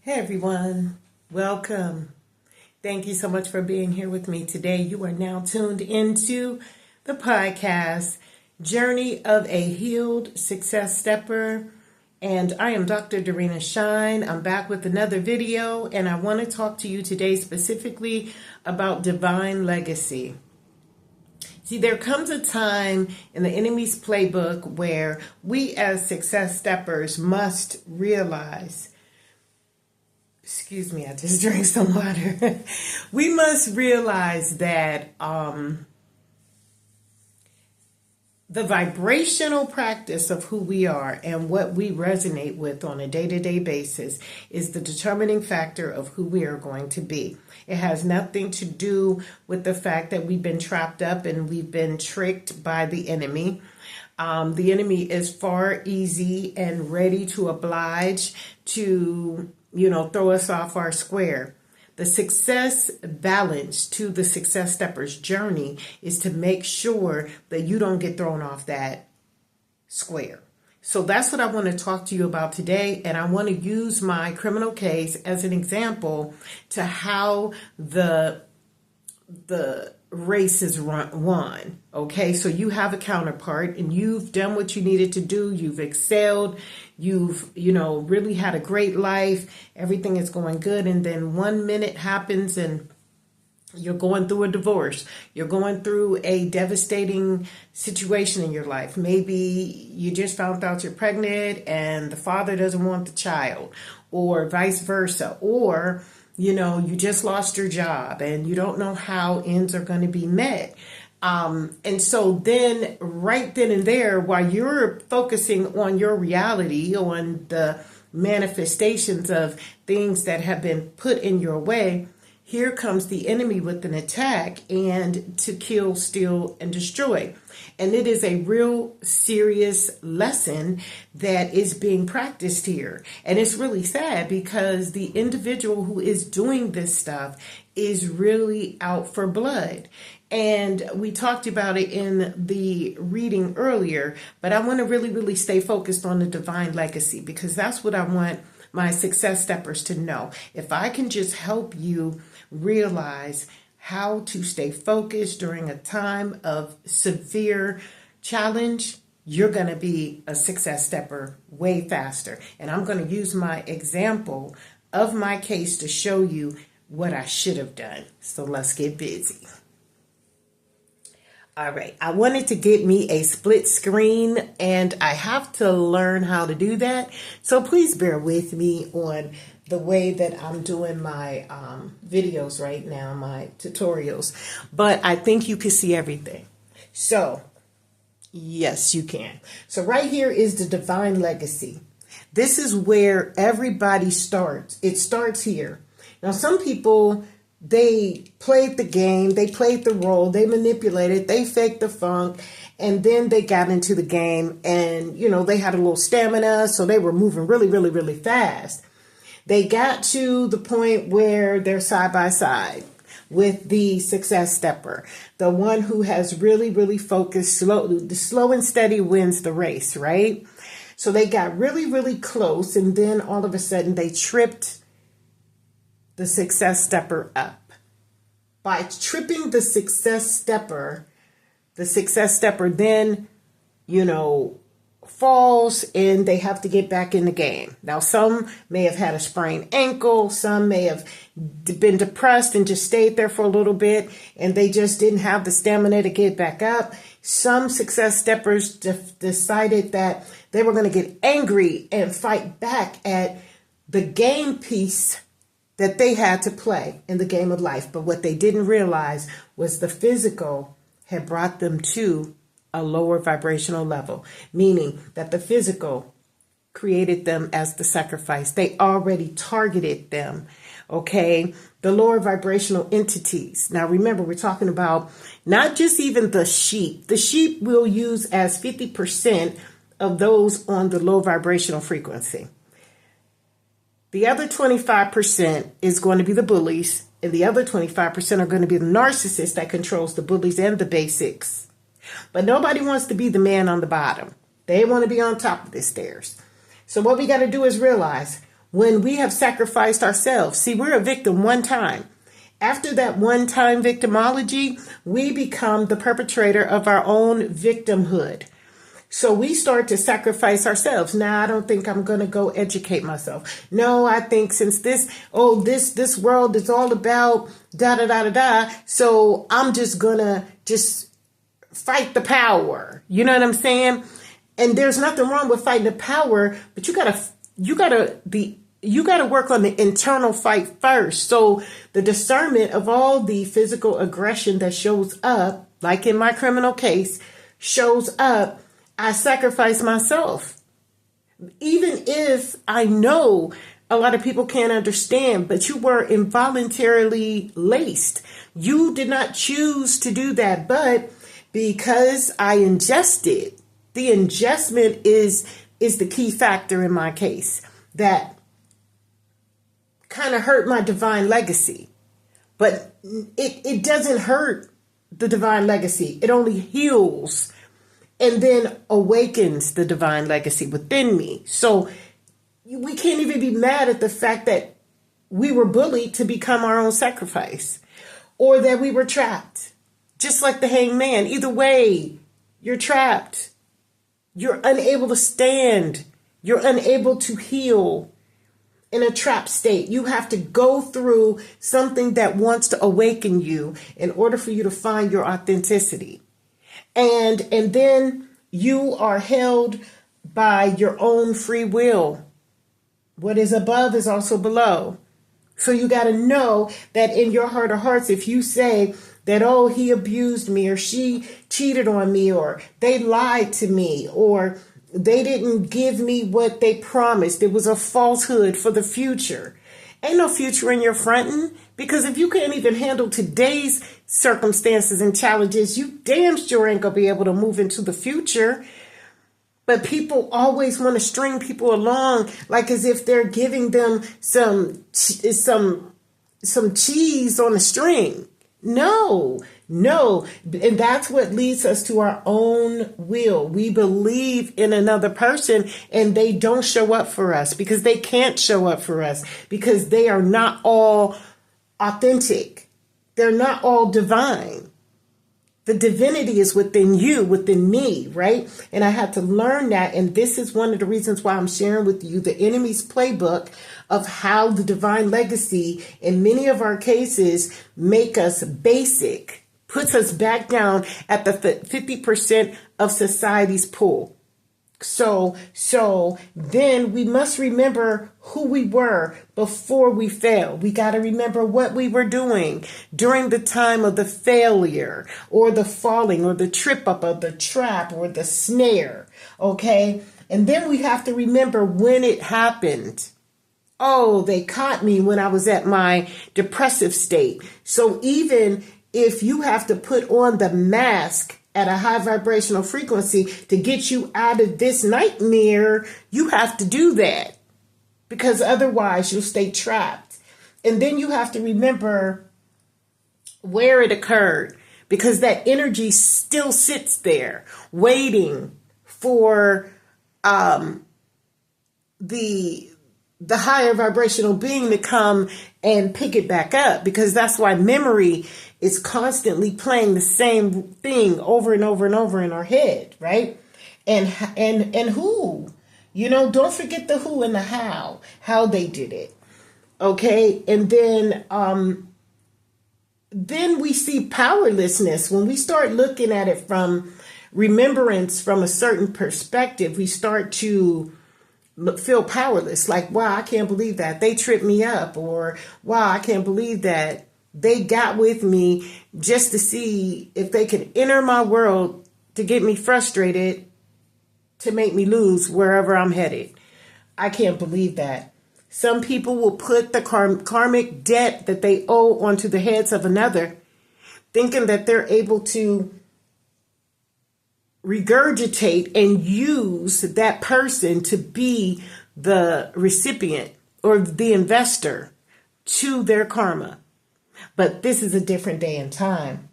Hey everyone, welcome. Thank you so much for being here with me today. You are now tuned into the podcast, Journey of a Healed Success Stepper. And I am Dr. Dorina Shine. I'm back with another video, and I want to talk to you today specifically about divine legacy. See, there comes a time in the enemy's playbook where we as success steppers must realize, excuse me, I just drank some water. We must realize that the vibrational practice of who we are and what we resonate with on a day-to-day basis is the determining factor of who we are going to be. It has nothing to do with the fact that we've been trapped up and we've been tricked by the enemy. The enemy is far easy and ready to oblige to, throw us off our square. The success balance to the success stepper's journey is to make sure that you don't get thrown off that square. So that's what I want to talk to you about today. And I want to use my criminal case as an example to how the race is won. Okay, so you have a counterpart and you've done what you needed to do. You've excelled. You've, really had a great life. Everything is going good. And then 1 minute happens and you're going through a divorce. You're going through a devastating situation in your life. Maybe you just found out you're pregnant and the father doesn't want the child, or vice versa. Or you just lost your job and you don't know how ends are going to be met. And so then right then and there, while you're focusing on your reality, on the manifestations of things that have been put in your way, here comes the enemy with an attack and to kill, steal, and destroy. And it is a real serious lesson that is being practiced here. And it's really sad because the individual who is doing this stuff is really out for blood. And we talked about it in the reading earlier, but I want to really stay focused on the divine legacy, because that's what I want my success steppers to know. If I can just help you realize how to stay focused during a time of severe challenge, you're going to be a success stepper way faster. And I'm going to use my example of my case to show you what I should have done. So let's get busy. All right, I wanted to get me a split screen and I have to learn how to do that. So please bear with me on the way that I'm doing my videos right now, my tutorials. But I think you can see everything. So yes, you can. So right here is the divine legacy. This is where everybody starts. It starts here. Now, some people, they played the game, they played the role, they manipulated, they faked the funk, and then they got into the game and, they had a little stamina, so they were moving really fast. They got to the point where they're side by side with the success stepper, the one who has really focused. The slow and steady wins the race, right? So they got really close, and then all of a sudden they tripped the success stepper up. By tripping the success stepper then, falls and they have to get back in the game. Now, some may have had a sprained ankle. Some may have been depressed and just stayed there for a little bit and they just didn't have the stamina to get back up. Some success steppers decided that they were going to get angry and fight back at the game piece that they had to play in the game of life. But what they didn't realize was the physical had brought them to a lower vibrational level, meaning that the physical created them as the sacrifice. They already targeted them, okay? The lower vibrational entities. Now, remember, we're talking about not just even the sheep. The sheep we'll use as 50% of those on the low vibrational frequency. The other 25% is going to be the bullies, and the other 25% are going to be the narcissist that controls the bullies and the basics. But nobody wants to be the man on the bottom. They want to be on top of the stairs. So what we got to do is realize when we have sacrificed ourselves. See, we're a victim one time. After that one-time victimology, we become the perpetrator of our own victimhood. So we start to sacrifice ourselves. Now, I don't think I'm going to go educate myself. No, I think since this world is all about da da da da da, so I'm just going to just fight the power. You know what I'm saying? And there's nothing wrong with fighting the power, but you got to work on the internal fight first. So the discernment of all the physical aggression that shows up, like in my criminal case, shows up, I sacrifice myself. Even if I know a lot of people can't understand, but you were involuntarily laced. You did not choose to do that, but because I ingested, the ingestment is the key factor in my case that kind of hurt my divine legacy. But it doesn't hurt the divine legacy. It only heals and then awakens the divine legacy within me. So we can't even be mad at the fact that we were bullied to become our own sacrifice, or that we were trapped, just like the hanged man. Either way, you're trapped. You're unable to stand. You're unable to heal in a trapped state. You have to go through something that wants to awaken you in order for you to find your authenticity. And then you are held by your own free will. What is above is also below. So you got to know that in your heart of hearts, if you say that, oh, he abused me, or she cheated on me, or they lied to me, or they didn't give me what they promised, it was a falsehood for the future. Ain't no future in your fronting, because if you can't even handle today's circumstances and challenges, you damn sure ain't gonna be able to move into the future. But people always want to string people along like as if they're giving them some cheese on a string. No. And that's what leads us to our own will. We believe in another person and they don't show up for us because they can't show up for us because they are not all authentic. They're not all divine. The divinity is within you, within me, right? And I had to learn that. And this is one of the reasons why I'm sharing with you the enemy's playbook of how the divine legacy, in many of our cases, make us basic, puts us back down at the 50% of society's pool. So then we must remember who we were before we failed. We got to remember what we were doing during the time of the failure or the falling or the trip up of the trap or the snare. Okay. And then we have to remember when it happened. Oh, they caught me when I was at my depressive state. So even if you have to put on the mask at a high vibrational frequency to get you out of this nightmare, you have to do that because otherwise you'll stay trapped. And then you have to remember where it occurred because that energy still sits there waiting for the higher vibrational being to come and pick it back up, because that's why memory is constantly playing the same thing over and over and over in our head, right? And who, don't forget the who and the how they did it. Okay. And then we see powerlessness when we start looking at it from remembrance from a certain perspective. We start to feel powerless, like, wow, I can't believe that they tripped me up, or wow, I can't believe that they got with me just to see if they could enter my world to get me frustrated, to make me lose wherever I'm headed. I can't believe that. Some people will put the karmic debt that they owe onto the heads of another, thinking that they're able to regurgitate and use that person to be the recipient or the investor to their karma. But this is a different day and time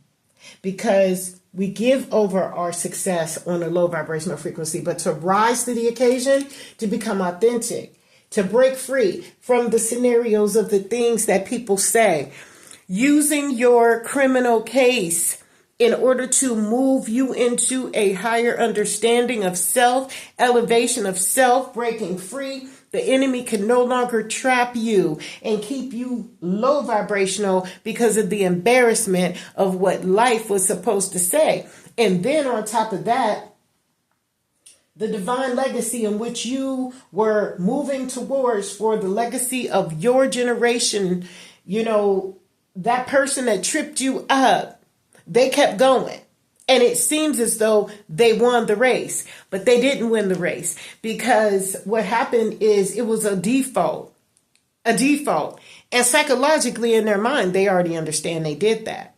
because we give over our success on a low vibrational frequency, but to rise to the occasion, to become authentic, to break free from the scenarios of the things that people say, using your criminal case in order to move you into a higher understanding of self, elevation of self, breaking free. The enemy can no longer trap you and keep you low vibrational because of the embarrassment of what life was supposed to say. And then on top of that, the divine legacy in which you were moving towards for the legacy of your generation, that person that tripped you up, they kept going. And it seems as though they won the race, but they didn't win the race, because what happened is it was a default. And psychologically in their mind, they already understand they did that.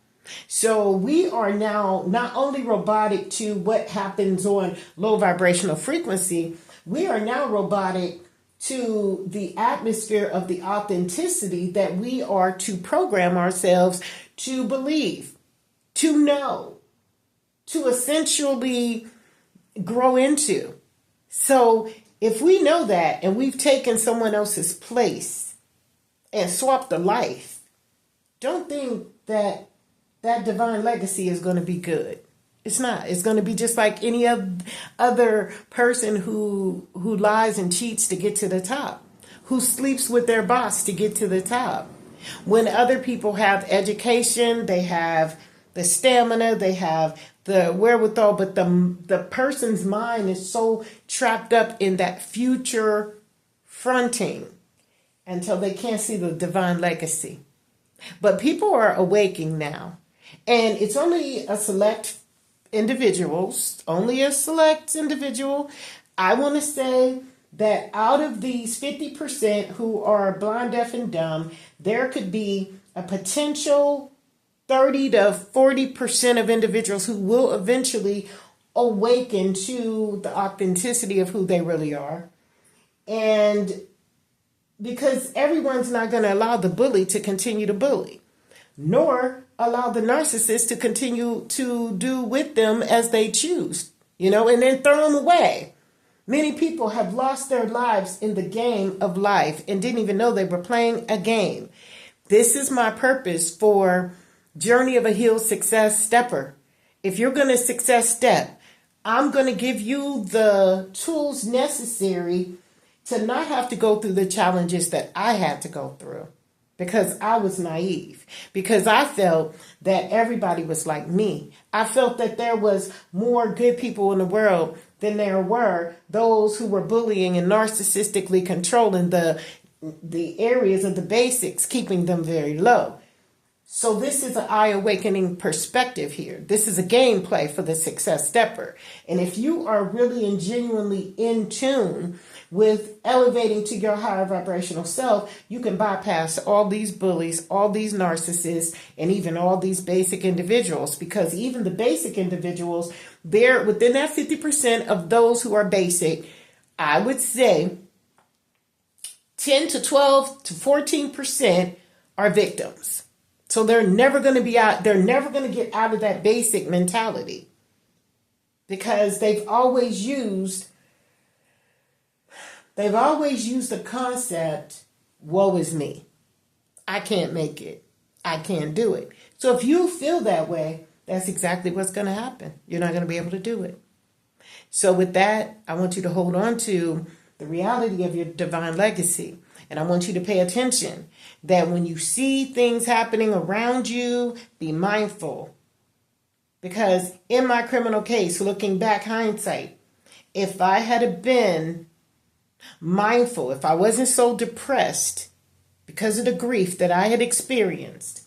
So we are now not only robotic to what happens on low vibrational frequency, we are now robotic to the atmosphere of the authenticity that we are to program ourselves to believe, to know, to essentially grow into. So if we know that and we've taken someone else's place and swapped a life, don't think that that divine legacy is going to be good. It's not. It's going to be just like any other person who lies and cheats to get to the top, who sleeps with their boss to get to the top. When other people have education, they have the stamina, they have the wherewithal, but the person's mind is so trapped up in that future fronting until they can't see the divine legacy. But people are awaking now. And it's only a select individual. I want to say that out of these 50% who are blind, deaf, and dumb, there could be a potential 30 to 40% of individuals who will eventually awaken to the authenticity of who they really are. And because everyone's not going to allow the bully to continue to bully, nor allow the narcissist to continue to do with them as they choose, and then throw them away. Many people have lost their lives in the game of life and didn't even know they were playing a game. This is my purpose for Journey of a Healed Success Stepper. If you're going to success step, I'm going to give you the tools necessary to not have to go through the challenges that I had to go through, because I was naive, because I felt that everybody was like me. I felt that there was more good people in the world than there were those who were bullying and narcissistically controlling the areas of the basics, keeping them very low. So this is an eye-awakening perspective here. This is a gameplay for the success stepper. And if you are really and genuinely in tune with elevating to your higher vibrational self, you can bypass all these bullies, all these narcissists, and even all these basic individuals. Because even the basic individuals, they're within that 50% of those who are basic, I would say 10 to 12 to 14% are victims. So they're never going to be out. They're never going to get out of that basic mentality, because they've always used the concept, woe is me. I can't make it. I can't do it. So if you feel that way, that's exactly what's going to happen. You're not going to be able to do it. So with that, I want you to hold on to the reality of your divine legacy. And I want you to pay attention that when you see things happening around you, be mindful. Because in my criminal case, looking back, hindsight, if I had been mindful, if I wasn't so depressed because of the grief that I had experienced,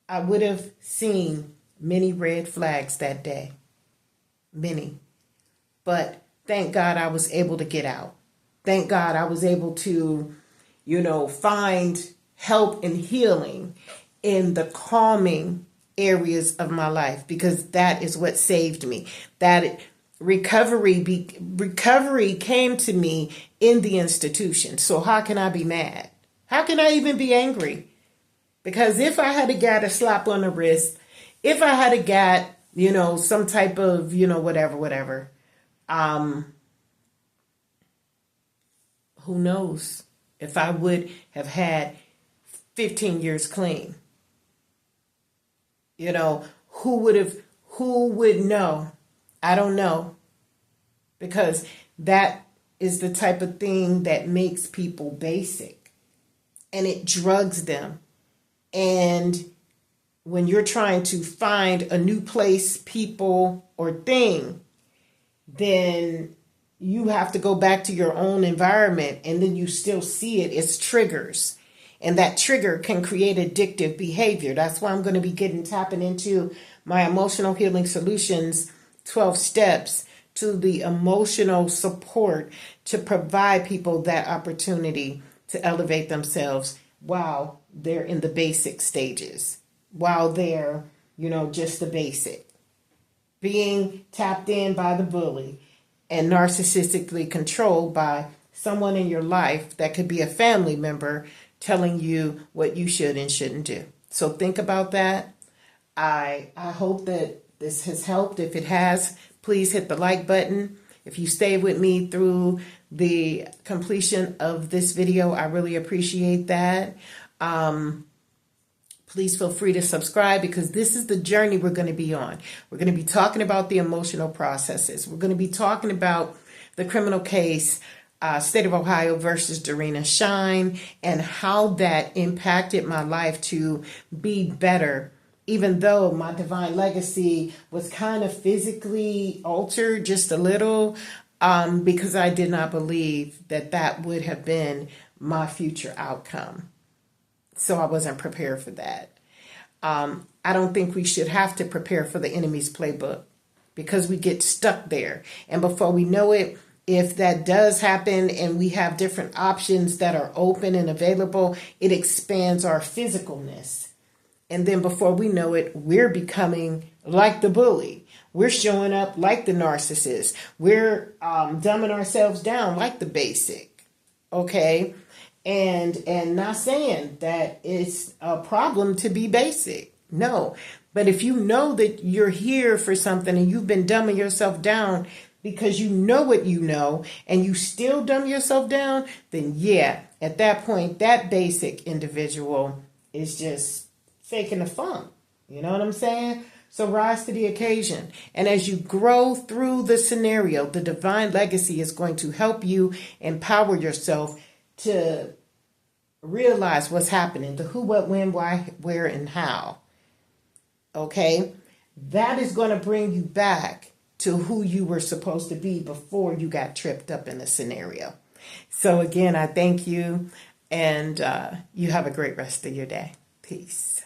I would have seen many red flags that day. Many. But thank God I was able to get out. Thank God I was able to, find help and healing in the calming areas of my life, because that is what saved me. That recovery came to me in the institution. So how can I be mad? How can I even be angry? Because if I had got a slap on the wrist, if I had got, some type of, whatever, who knows if I would have had 15 years clean. You know, who would know? I don't know. Because that is the type of thing that makes people basic. And it drugs them. And when you're trying to find a new place, people, or thing, then you have to go back to your own environment, and then you still see it as triggers. And that trigger can create addictive behavior. That's why I'm going to be tapping into my emotional healing solutions 12 steps to the emotional support to provide people that opportunity to elevate themselves while they're in the basic stages, while they're, just the basic. Being tapped in by the bully and narcissistically controlled by someone in your life that could be a family member telling you what you should and shouldn't do. So think about that. I hope that this has helped. If it has, please hit the like button. If you stay with me through the completion of this video, I really appreciate that. Please feel free to subscribe, because this is the journey we're going to be on. We're going to be talking about the emotional processes. We're going to be talking about the criminal case, State of Ohio versus Dorina Shine, and how that impacted my life to be better, even though my divine legacy was kind of physically altered just a little, because I did not believe that that would have been my future outcome. So I wasn't prepared for that. I don't think we should have to prepare for the enemy's playbook, because we get stuck there. And before we know it, if that does happen and we have different options that are open and available, it expands our physicalness. And then before we know it, we're becoming like the bully. We're showing up like the narcissist. We're dumbing ourselves down like the basic. Okay? And not saying that it's a problem to be basic. No. But if you know that you're here for something and you've been dumbing yourself down because you know what you know and you still dumb yourself down, then yeah, at that point, that basic individual is just faking the funk. You know what I'm saying? So rise to the occasion. And as you grow through the scenario, the divine legacy is going to help you empower yourself to realize what's happening, the who, what, when, why, where, and how. Okay? That is going to bring you back to who you were supposed to be before you got tripped up in the scenario. So again, I thank you, and you have a great rest of your day. Peace.